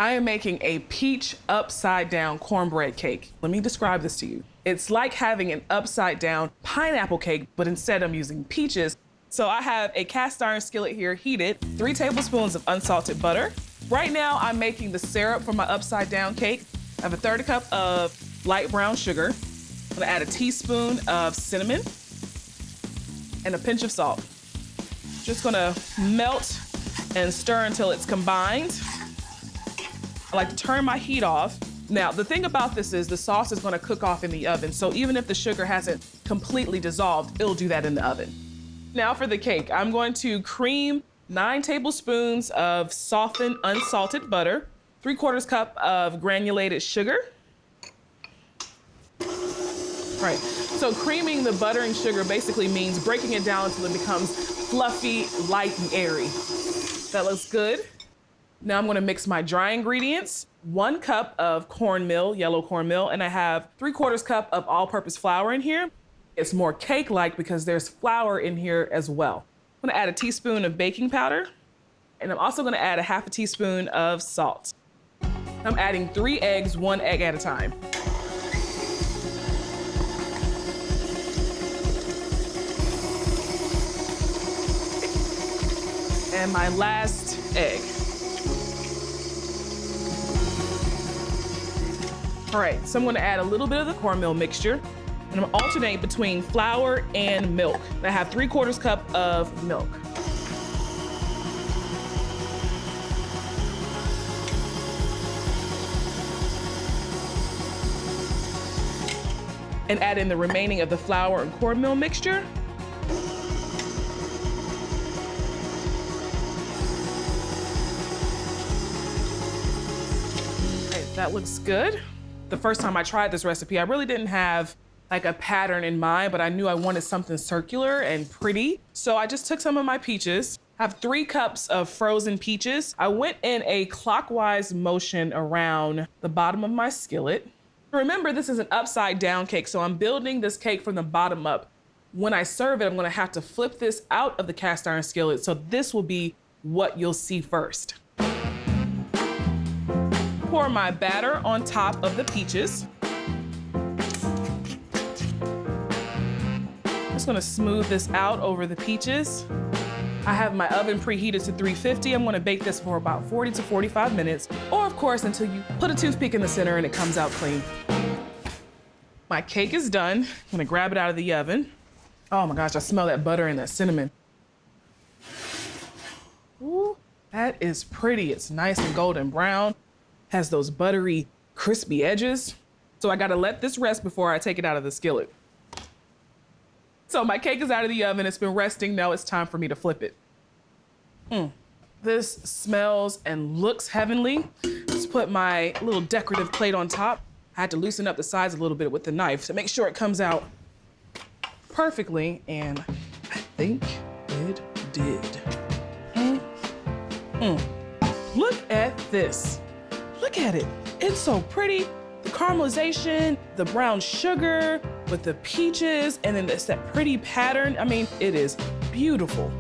I am making a peach upside-down cornbread cake. Let me describe this to you. It's like having an upside-down pineapple cake, but instead I'm using peaches. So I have a cast iron skillet here heated, 3 tablespoons of unsalted butter. Right now I'm making the syrup for my upside-down cake. I have a 1/3 cup of light brown sugar. I'm gonna add a teaspoon of cinnamon and a pinch of salt. Just gonna melt and stir until it's combined. I like to turn my heat off. Now, the thing about this is the sauce is gonna cook off in the oven, so even if the sugar hasn't completely dissolved, it'll do that in the oven. Now for the cake, I'm going to cream 9 tablespoons of softened unsalted butter, 3/4 cup of granulated sugar. Right, so creaming the butter and sugar basically means breaking it down until it becomes fluffy, light, and airy. That looks good. Now I'm gonna mix my dry ingredients, 1 cup of cornmeal, yellow cornmeal, and I have 3/4 cup of all-purpose flour in here. It's more cake-like because there's flour in here as well. I'm gonna add a teaspoon of baking powder, and I'm also gonna add a 1/2 teaspoon of salt. I'm adding 3 eggs, 1 egg at a time. And my last egg. All right, so I'm gonna add a little bit of the cornmeal mixture, and I'm gonna alternate between flour and milk. I have 3/4 cup of milk. And add in the remaining of the flour and cornmeal mixture. That looks good. The first time I tried this recipe, I really didn't have like a pattern in mind, but I knew I wanted something circular and pretty. So I just took some of my peaches. I have 3 cups of frozen peaches. I went in a clockwise motion around the bottom of my skillet. Remember, this is an upside down cake, so I'm building this cake from the bottom up. When I serve it, I'm gonna have to flip this out of the cast iron skillet, so this will be what you'll see first. Pour my batter on top of the peaches. Just gonna smooth this out over the peaches. I have my oven preheated to 350. I'm gonna bake this for about 40 to 45 minutes, or of course, until you put a toothpick in the center and it comes out clean. My cake is done. I'm gonna grab it out of the oven. Oh my gosh, I smell that butter and that cinnamon. Ooh, that is pretty. It's nice and golden brown. Has those buttery, crispy edges. So I gotta let this rest before I take it out of the skillet. So my cake is out of the oven. It's been resting. Now it's time for me to flip it. This smells and looks heavenly. Just put my little decorative plate on top. I had to loosen up the sides a little bit with the knife to make sure it comes out perfectly, and I think it did. Look at this. Look at it. It's so pretty. The caramelization, the brown sugar with the peaches, and then it's that pretty pattern. I mean, it is beautiful.